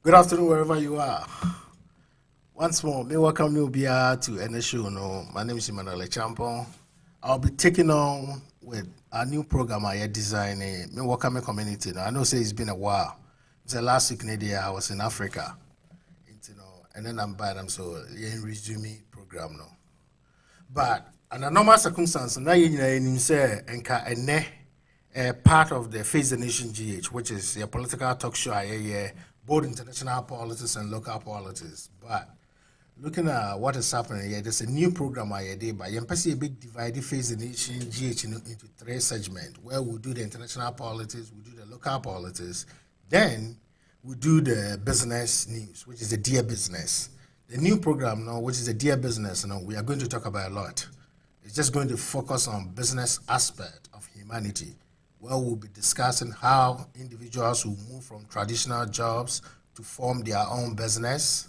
Good afternoon, wherever you are. Once more, may welcome you here to any show. No, my name is Emmanuel Acheampong. I'll be taking on with a new program I designing. May welcome my community. Now, I know say it's been a while. It's the last week I was in Africa, and then I'm back. I'm so resume program now. But under normal circumstances, now you say part of the Face the Nation GH, which is a political talk show, both international politics and local politics. But looking at what is happening here, there's a new program I did, but you see a big divided Face the Nation GH into three segments, where we do the international politics, we do the local politics, then we do the business news, which is the Dear Business. The new program now, which is the Dear Business, we are going to talk about a lot. It's just going to focus on business aspect of humanity, where we'll be discussing how individuals will move from traditional jobs to form their own business.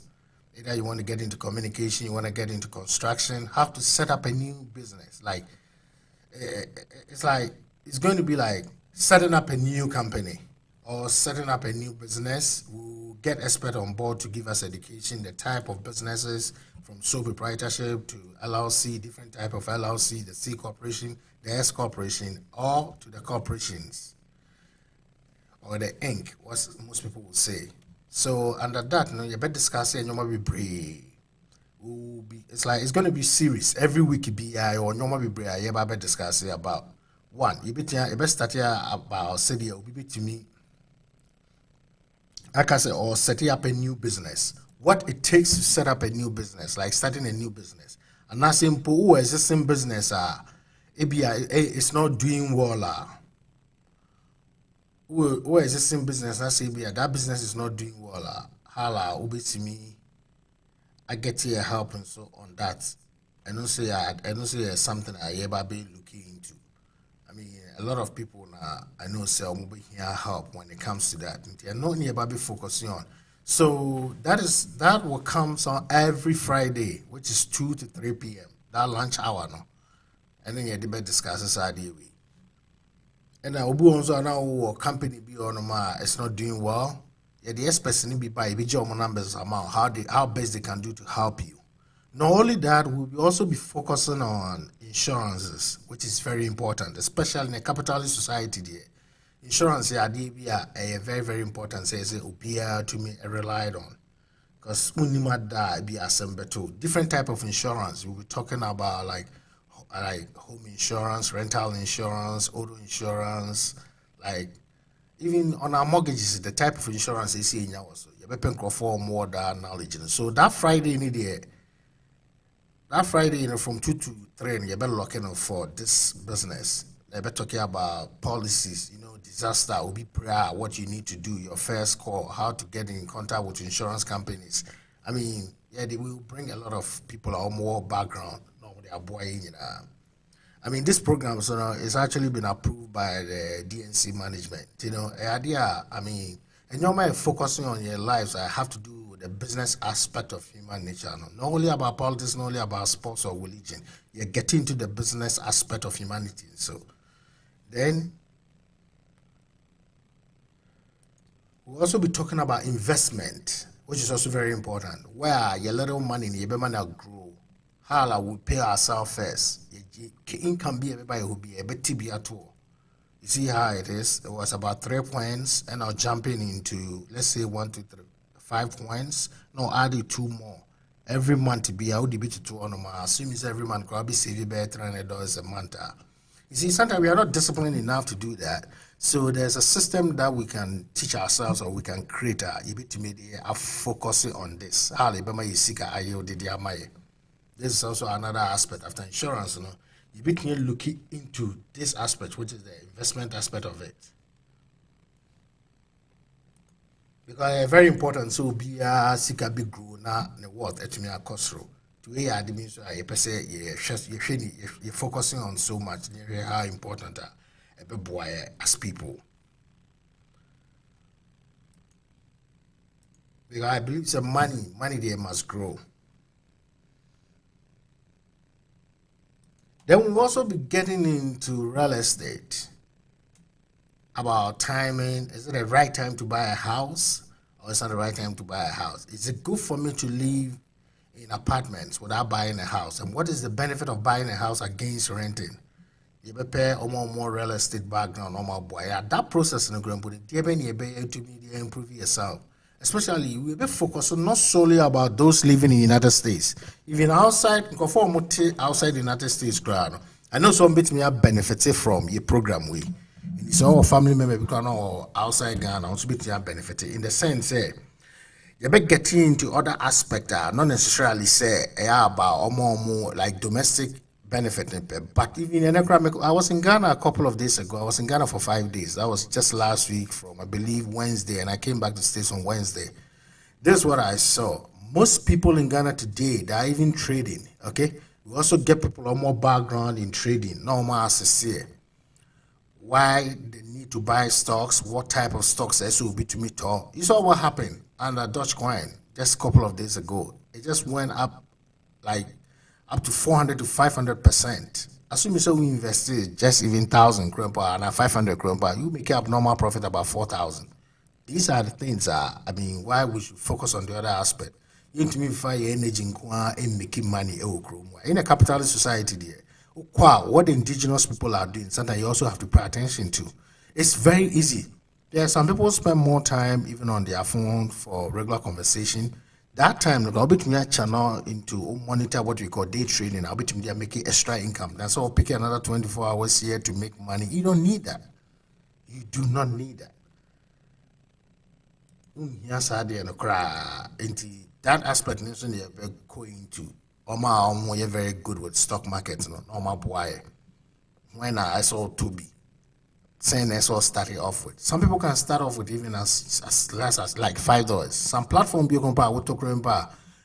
Either you want to get into communication, you want to get into construction, how to set up a new business. It's going to be like setting up a new company or setting up a new business. We'll get experts on board to give us education, the type of businesses from sole proprietorship to LLC, different type of LLC, the C corporation, the S corporation, or to the corporations or the Inc., what most people will say. So under that, you better discuss it and you might be brave. It's going to be series every week. Be or you might be brave. You better discuss it about one. You better start here about say the be to me. I can say or setting up a new business. What it takes to set up a new business, like starting a new business. And not simple who existing business it's not doing well. Who existing business that business is not doing well. How to me I get here help and so on that. I don't say it's something I ever be looking into. I mean, a lot of people now I know say I'm here help when it comes to that. And not nearby be focusing on. So that will come on every Friday, which is 2 to 3 p.m. That lunch hour no. And then you debate discusses idea we. And I will be also now company be on it's not doing well. Yeah, the experts be by be job numbers amount how best they can do to help you. Not only that, we'll also be focusing on insurances, which is very important, especially in a capitalist society there. Insurance a very, very important. Say Opia to me relied on. Because unima be assembled too. Different type of insurance. We'll be talking about like home insurance, rental insurance, auto insurance, like even on our mortgages, the type of insurance they see in your also. You better for more that knowledge. So that Friday from 2 to 3, you better looking for this business. They better talking about policies, disaster will be prayer, what you need to do, your first call, how to get in contact with insurance companies. I mean, yeah, they will bring a lot of people or more background. No, they are boying, I mean, this program is actually been approved by the DNC management. Idea, I mean, and you're my focusing on your lives, I have to do with the business aspect of human nature. Not only about politics, not only about sports or religion. You're getting into the business aspect of humanity. So then we'll also be talking about investment, which is also very important. Where your little money in your money grow, how we pay ourselves first. Income be everybody who be a bit TB at all. You see how it is? It was about 3 points, and now jumping into let's say 1, 2, 3, 5 points. No, adding 2 more every month to be out debate to 2 on my assuming every month could be saving better $300 a month. You see, sometimes we are not disciplined enough to do that. So there's a system that we can teach ourselves or we can create a focusing on this. This is also another aspect after insurance. You begin looking into this aspect, which is the investment aspect of it. Because it's very important. So be a sika big grow na the what at me a cost to the means you're focusing on so much how important a boy as people. Because I believe it's money there must grow. Then we'll also be getting into real estate. About timing, is it the right time to buy a house? or it's not the right time to buy a house. Is it good for me to live in apartments without buying a house? And what is the benefit of buying a house against renting? You prepare a more real estate background, or more boy. That process in the ground, but you to improve yourself. Especially, we be focused on not solely about those living in the United States. Even outside, outside the United States, I know some bits me have benefited from your program. So our family member become outside Ghana also bit have benefited in the sense, you be getting into other aspects, not necessarily say about or more like domestic benefit, but even in I was in Ghana a couple of days ago. I was in Ghana for 5 days. That was just last week from I believe Wednesday, and I came back to the States on Wednesday. This is what I saw. Most people in Ghana today, they are even trading. Okay, we also get people on more background in trading, no more associate. Why they need to buy stocks, what type of stocks will be to meet all. You saw what happened under Dutch coin just a couple of days ago. It just went up like up to 400 to 500%. Assuming so we invested just even 1,000 krone and 500 krone, you make up normal profit about 4,000. These are the things I mean, why we should focus on the other aspect. You need to find energy in making money in a capitalist society there. What the indigenous people are doing, something you also have to pay attention to. It's very easy. There are some people spend more time even on their phone for regular conversation. That time, I'll be to me a channel into monitor what we call day trading. I'll be to me making extra income. That's all. Pick another 24 hours here to make money. You don't need that. You do not need that. Yes, I did cry into that aspect. Nation you're going to. Oma, you're very good with stock markets. No, Oma boy. When I saw Toby. Saying that's what starting off with. Some people can start off with even as less as like $5. Some platform you can buy,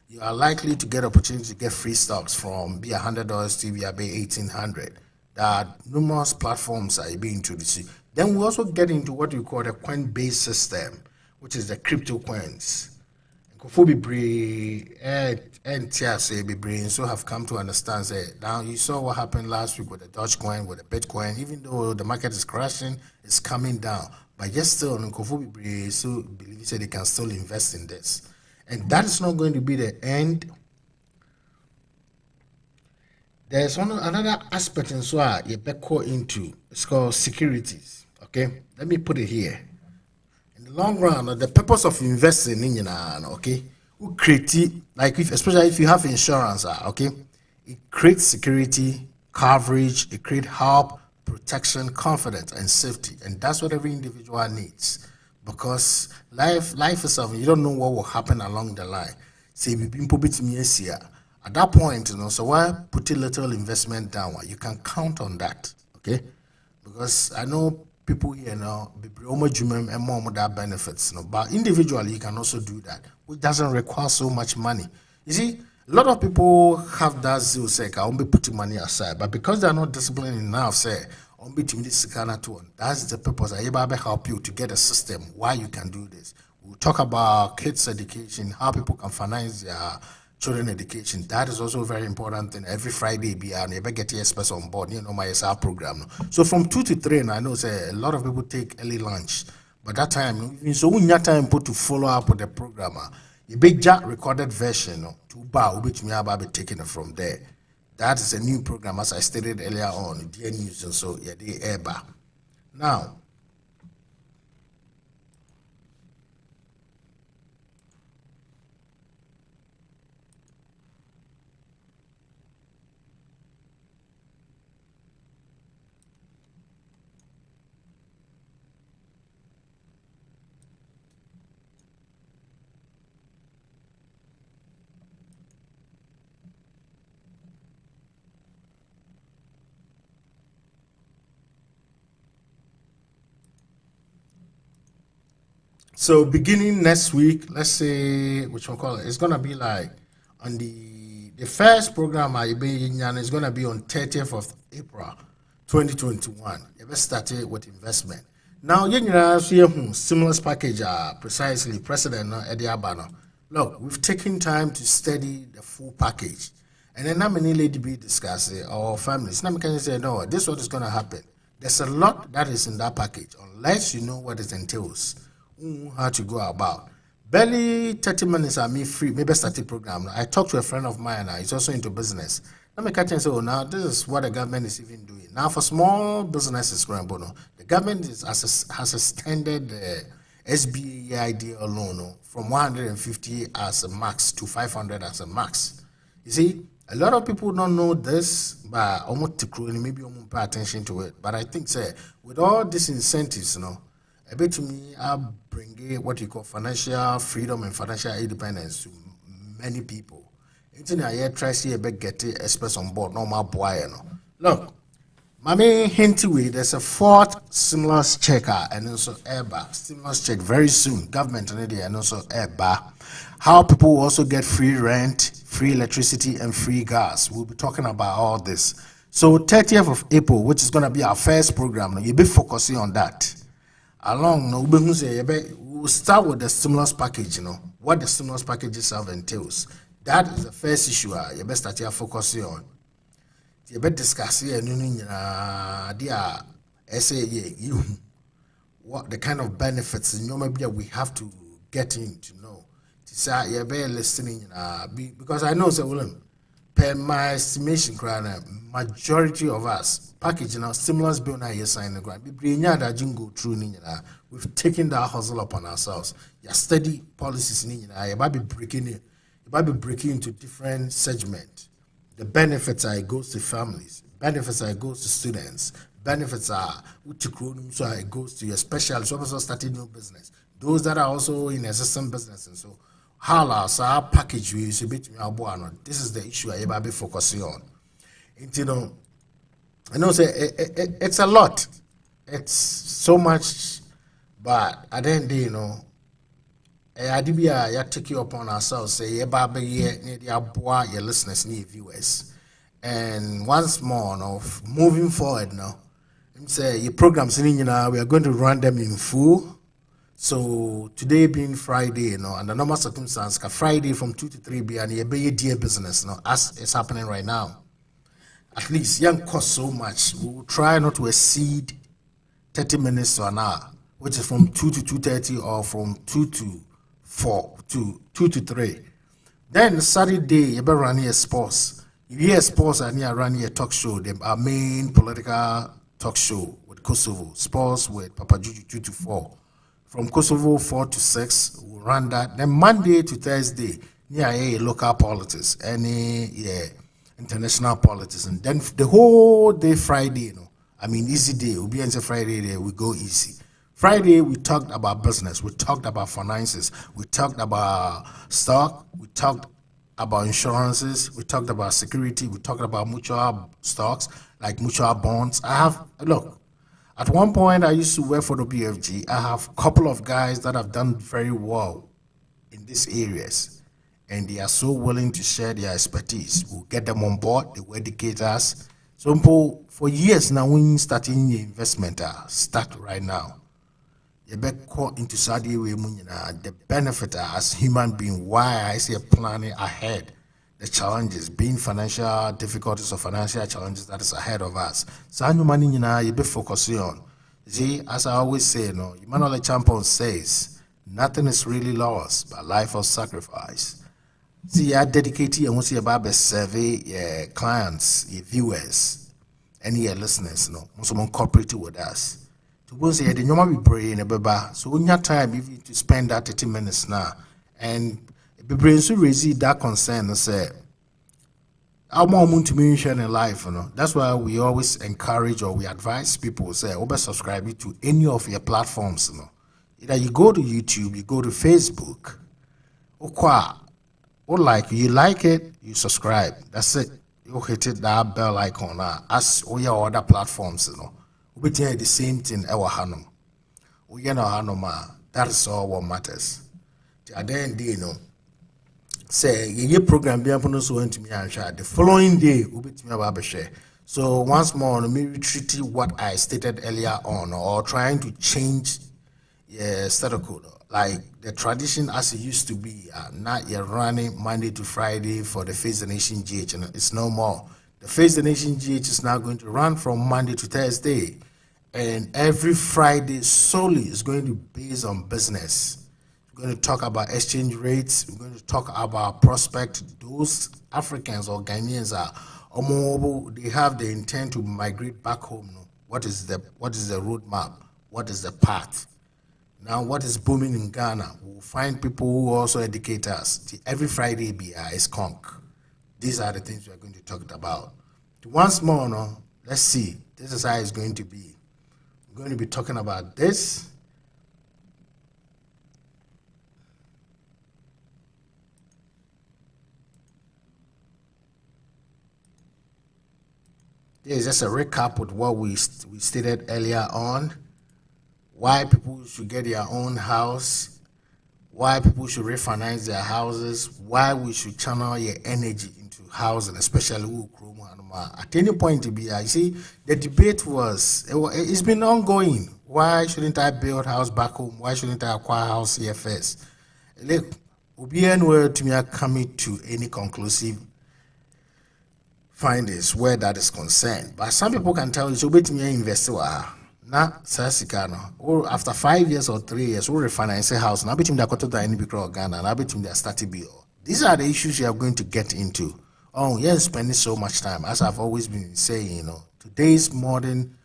you are likely to get opportunity to get free stocks from be $100 to be about $1,800. There are numerous platforms that are being introduced. Then we also get into what we call the coin-based system, which is the crypto coins. And so have come to understand that now you saw what happened last week with the Dutch coin, with the Bitcoin. Even though the market is crashing, it's coming down, but yet still so believe they can still invest in this, and that is not going to be the end. There's another aspect in so you better into. It's called securities. Okay, let me put it here. Long run, the purpose of investing in okay, we create like especially if you have insurance, okay, it creates security, coverage, it creates help, protection, confidence, and safety, and that's what every individual needs because life is something you don't know what will happen along the line. Say we've been put me here at that point, so why put a little investment down? You can count on that, okay, because I know. People here now, and more that benefits, but individually you can also do that, which doesn't require so much money. You see, a lot of people have that zeal, say, I won't be putting money aside, but because they're not disciplined enough, say, I'll be to this kind of tone. That's the purpose. I will help you to get a system why you can do this. We'll talk about kids' education, how people can finance their children education. That is also a very important thing. Every Friday be and you get your express on board, my SR program. So from 2 to 3, and I know say a lot of people take early lunch. But that time, so when your time put to follow up with the program, a big jack recorded version to bar which me about be taking it from there. That is a new program as I stated earlier on, dear news and so yeah, the air bar. Now so beginning next week, let's say which one call it, it's gonna be like on the first program I be in is gonna be on 30th of April 2021. You ever started with investment. Now you see stimulus package precisely President Eddie Abano. Look, we've taken time to study the full package. And then how many lady be discussing our families. Now can you say no, this is what is gonna happen. There's a lot that is in that package, unless you know what it entails. How to go about. Barely 30 minutes are me free, maybe start a program. I talked to a friend of mine, he's also into business. Let me catch and say, oh, now this is what the government is even doing. Now, for small businesses, the government has extended the SBA idea alone from 150 as a max to 500 as a max. You see, a lot of people don't know this, but maybe pay attention to it. But I think, say, with all these incentives, a bit to me, I'll bring what you call financial freedom and financial independence to many people. I try to see a bit get express on board, normal boy. Look, my main hint away, there's a fourth stimulus checker and also airbar. Stimulus check very soon. Government and also airbar. How people will also get free rent, free electricity, and free gas. We'll be talking about all this. So 30th of April, which is going to be our first program, you'll be focusing on that. We'll start with the stimulus package, what the stimulus package itself entails. That is the first issue you best start here focusing on. You better discuss here what the kind of benefits maybe we have to get in to know. Say you better listening because I know per my estimation, majority of us package stimulus bill now sign the grant. Go through we've taken that hustle upon ourselves. Your steady policies you might be breaking into different segments. The benefits are it goes to families, benefits are it goes to students, benefits are so it goes to your specialists, also starting new business. Those that are also in existing business and so our package we use a bit this is the issue I be focusing on. I know say it's a lot. It's so much, but at the end I take you upon ourselves, say, your listeners, your viewers. And once more, moving forward now, say your programs we are going to run them in full. So today being Friday, under normal circumstances, Friday from 2 to 3 be an dear business, as it's happening right now. At least young cost so much. We will try not to exceed 30 minutes to an hour, which is from 2 to 2:30 or from 2 to 4 to 2 to 3. Then Saturday, you better run here sports. You hear sports and you run here talk show, our main political talk show with Kosovo. Sports with Papa Juju 2 to 4. From Kosovo 4 to 6, we'll run that. Then Monday to Thursday, near local politics, international politics. And then the whole day Friday, easy day, we'll be on Friday day, we go easy. Friday, we talked about business, we talked about finances, we talked about stock, we talked about insurances, we talked about security, we talked about mutual stocks, like mutual bonds. At one point, I used to work for the BFG. I have a couple of guys that have done very well in these areas, and they are so willing to share their expertise. We'll get them on board, they will educate us. So for years now, when starting your investment, start right now. You better call into Saudi Arabia, the benefit as human being, why I say planning ahead, the challenges, being financial difficulties or financial challenges that is ahead of us. So you be focusing on. See, as I always say, Emmanuel Acheampong says, nothing is really lost but life of sacrifice. See, I dedicate you and see about survey your clients, your viewers, and your listeners, someone cooperate with us. To go say the normal be brain so when you have time even to spend that 30 minutes now and be brain so raise that concern and say how more to me in life, That's why we always encourage or we advise people say subscribe to any of your platforms, Either you go to YouTube, you go to Facebook, or you like it, you subscribe. That's it. You hit it that bell icon as all your other platforms, We do the same thing our Hanum. We that is all what matters. At the end, say your program be upon us went to me and share. The following day will be to me about share. So once more, let me retreat what I stated earlier on, or trying to change status code. Like the tradition as it used to be, not you're running Monday to Friday for the Face the Nation GH, it's no more. The Face the Nation GH is now going to run from Monday to Thursday. And every Friday solely is going to be based on business. It's We're going to talk about exchange rates. We're going to talk about prospect. Those Africans or Ghanaians are mobile. They have the intent to migrate back home. No? What is the roadmap? What is the path? Now, what is booming in Ghana? We'll find people who also educate us. Every Friday is conk. These are the things we are going to talk about. Once more, no, let's see. This is how it's going to be. We're going to be talking about this. This is just a recap with what we stated earlier on. Why people should get their own house, why people should refinance their houses, why we should channel your energy into housing, especially at any point to be. You see, the debate it's been ongoing. Why shouldn't I build house back home? Why shouldn't I acquire house here first? Look, Obian to me coming to any conclusive findings where that is concerned. But some people can tell you, so wait me invest na sasikano or after 5 years or 3 years we refinance a house na between the quarter to any big Ghana na between the starting bill. These are the issues you are going to get into. Oh yes, spending so much time, as I've always been saying, today's modern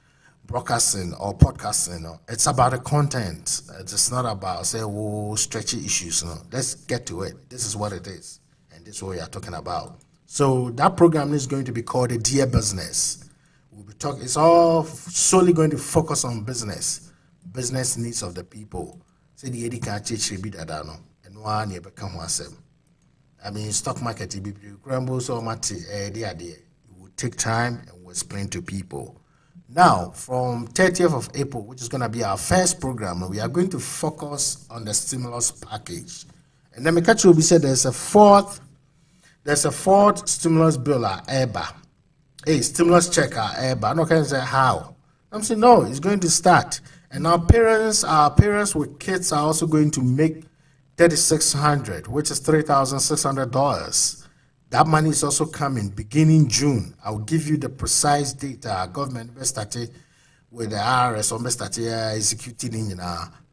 broadcasting or podcasting, it's about the content. It's not about stretchy issues. Let's get to it. This is what it is, and this is what we are talking about. So that program is going to be called a Dear Business. We'll be talking. It's all solely going to focus on business needs of the people. Say the Eddie can't change be that and one year become one seven. I mean, stock market be grumble so much. The idea it will take time and we'll explain to people. Now, from 30th of April, which is going to be our first program, we are going to focus on the stimulus package. And then Mikachi will be said there's a fourth stimulus bill at EBA. Hey, stimulus check at EBA. I'm not going to say how. I'm saying no, it's going to start. And our parents with kids are also going to make $3,600, which is $3,600. That money is also coming beginning June. I'll give you the precise date. Our government will start with the IRS or start executing in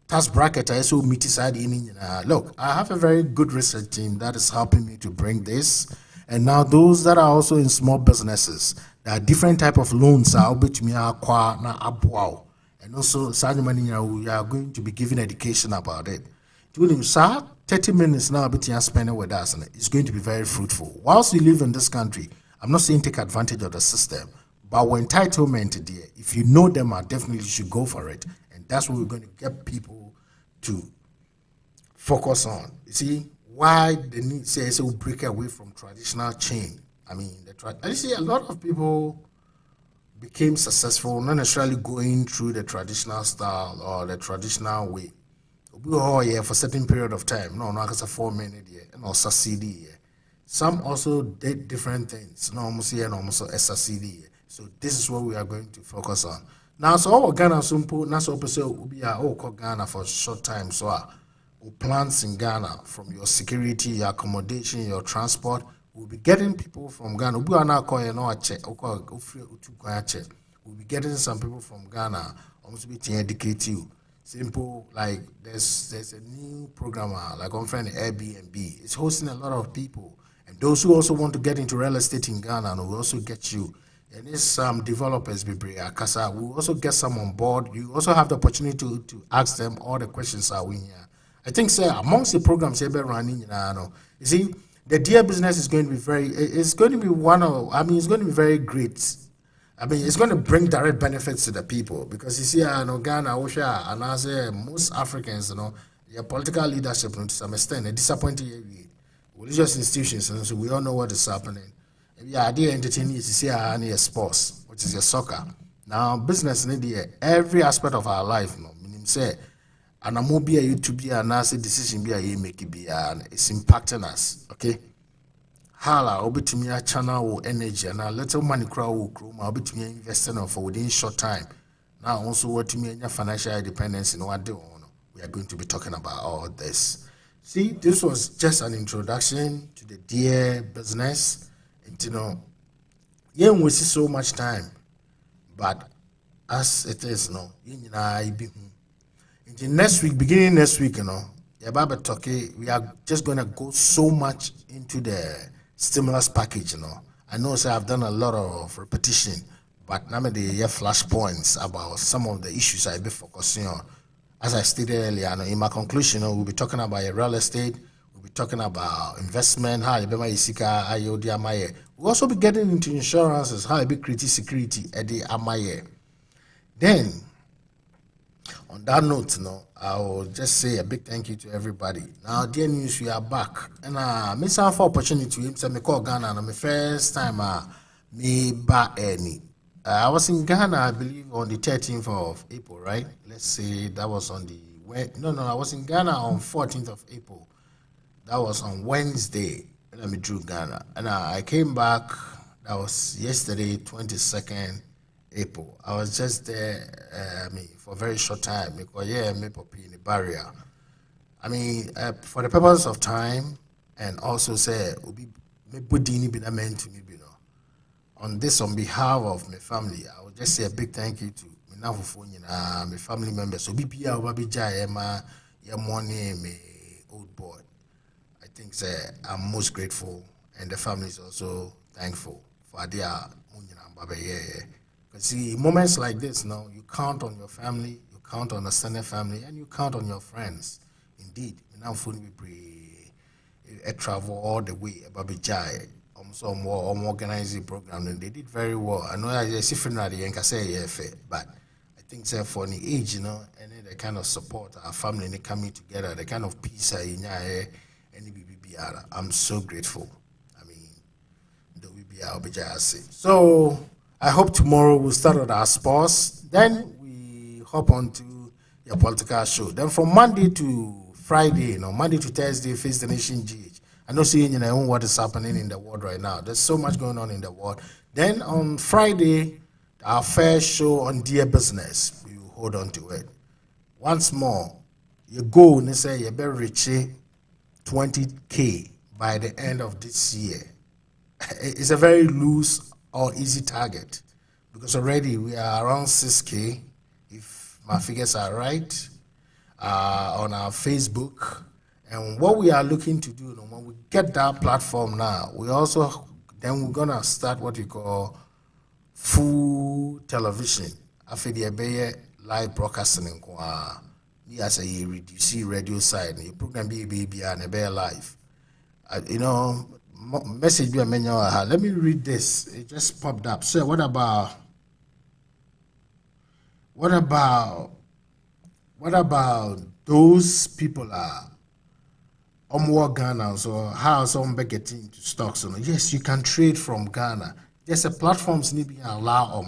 tax bracket. I also meet side in. Look, I have a very good research team that is helping me to bring this. And now those that are also in small businesses, there are different type of loans. I'll be to me acquire na abuao. And also, we are going to be giving education about it. Sir, 30 minutes now spending with us, and it's going to be very fruitful. Whilst you live in this country, I'm not saying take advantage of the system, but when entitlement there, if you know them, I definitely should go for it. And that's what we're going to get people to focus on. You see, why they need to break away from traditional chain. I mean, you see, a lot of people became successful, not necessarily going through the traditional style or the traditional way. For a certain period of time. No, because 4 minutes here, and also CD. Some also did different things. No, almost here, and almost SCD. So this is what we are going to focus on. Now, so our Ghana simple. Now, so will be Ghana for a short time. So plans in Ghana from your security, your accommodation, your transport. We'll be getting people from Ghana. We'll be getting some people from Ghana. Almost be to educate you. Simple, like there's a new programmer, like I'm friend Airbnb. It's hosting a lot of people, and those who also want to get into real estate in Ghana, will also get you. And there's some developers, Akasa. We'll also get some on board. You also have the opportunity to ask them all the questions are we here. I think, sir, amongst the programs you're running, you see, the Dear Business is going to be it's going to be very great. I mean, it's going to bring direct benefits to the people because you see, Ghana, Osha, and as most Africans, their political leadership to some extent, they're disappointed religious institutions, so we all know what is happening. The idea entertaining is to see our sports, which is your soccer. Now, business in every aspect of our life, meaning say, and I'm be a YouTube and I say decision be a make it be and it's impacting us, okay? Hala, obitumi a channel or energy and a little money crowd will grow, obitumi investing for within short time. Now, also what to me financial independence in what we are going to be talking about all this. See, this was just an introduction to the Dear Business. And, we see so much time, but as it is, beginning next week, we are just going to go so much into the stimulus package, I know, sir, I've done a lot of repetition, but now the flash points about some of the issues I've been focusing on. As I stated earlier, in my conclusion, we'll be talking about real estate, we'll be talking about investment, how you be my isika, ayodi amaye. We'll also be getting into insurances, how you be creating security, edi amaye. Then, on that note, I will just say a big thank you to everybody. Now, dear news, we are back, and me some for opportunity to me call Ghana. And my first time, me back any. I was in Ghana, I believe, on the 13th of April, right? Let's say that was on the I was in Ghana on 14th of April. That was on Wednesday. Let me drew Ghana, and I came back. That was yesterday, 22nd April. I was just there, for a very short time because me poppy in the barrier. For the purpose of time, and also say me budini be meant to me, on this, on behalf of my family, I would just say a big thank you to my family members. So BPA Babija Emma, your money, me old boy. I think I'm most grateful, and the family is also thankful for their because see, moments like this, you count on your family, you count on the extended family, and you count on your friends. Indeed, now we travel all the way Babija. Some more organizing program, and they did very well. I know I see finally and say but I think for the age, and the kind of support our family and they coming together, the kind of peace in any BBR. I'm so grateful. The BBR so I hope tomorrow we'll start with our sports. Then we hop on to your political show. Then from Monday to Friday, Monday to Thursday, Face the Nation GH. I know seeing what is happening in the world right now. There's so much going on in the world. Then on Friday, our first show on Dear Business. We will hold on to it. Once more, you go and say you better reach 20K by the end of this year. It's a very loose or easy target because already we are around 6K, if my figures are right, on our Facebook. And what we are looking to do, when we get that platform now, we're gonna start what we call full television. After the live broadcasting, we as a reduce radio side, the program be and a live. Message be a menu. Let me read this. It just popped up. So what about those people Ghana, so how some get into stocks? Yes, you can trade from Ghana. There's a platforms need be allow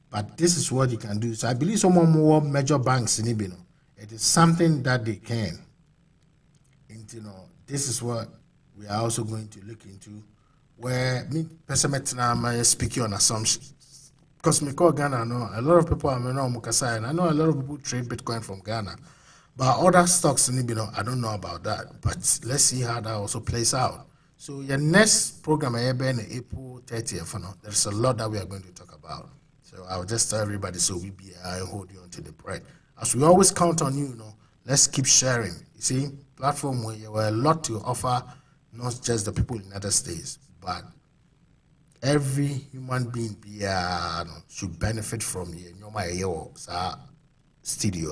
but this is what you can do. So I believe some more major banks in Ibino. It is something that they can. And, this is what we are also going to look into. Where me personally speaking on assumptions. Because me call Ghana, a lot of people I know Mukasai, and I know a lot of people trade Bitcoin from Ghana. But other stocks, I don't know about that. But let's see how that also plays out. So your next program, April 30th, there's a lot that we are going to talk about. So I'll just tell everybody so we be hold you on to the bread. As we always count on you, let's keep sharing. You see, platform where you have a lot to offer, not just the people in the United States, but every human being should benefit from your studio.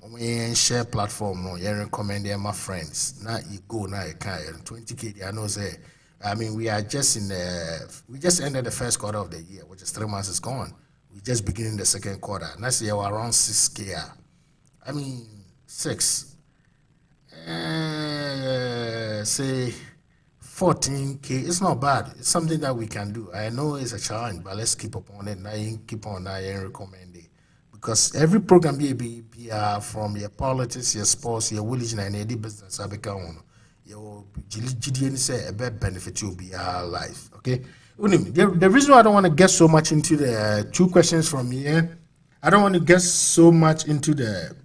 We share platform, you recommend them my friends. Now you go now you can 20K. I know say. We are just we just ended the first quarter of the year, which is 3 months is gone. We just beginning the second quarter. Next year we're around 6K. 6. Say 14K. It's not bad. It's something that we can do. I know it's a challenge, but let's keep up on it. Now you keep on now and recommend it. Because every program be from your politics, your sports, your religion, and any business, I become your GDN say a bad benefit will be our life. Okay. The reason why I don't want to get so much into the two questions from here, I don't want to get so much into the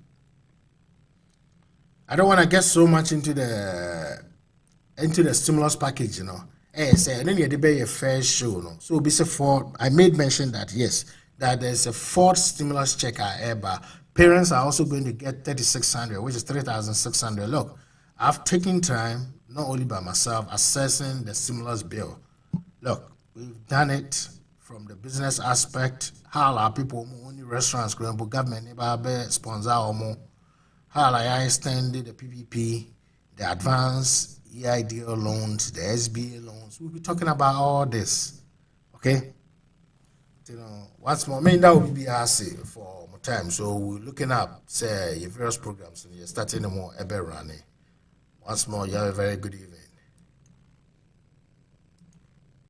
stimulus package, say and then you be a fair show, So be I made mention that yes, that there's a fourth stimulus check ever Parents are also going to get 3,600, which is 3,600. Look, I've taken time, not only by myself, assessing the stimulus bill. Look, we've done it from the business aspect. How are people only restaurants growing, but government sponsor or more? How I extended the PPP, the advanced EIDL loans, the SBA loans. We'll be talking about all this. Okay? Once more, I mean, that will be BRC for more time. So we're looking up, say, your various programs, and you're starting more ever running. Once more, you have a very good evening.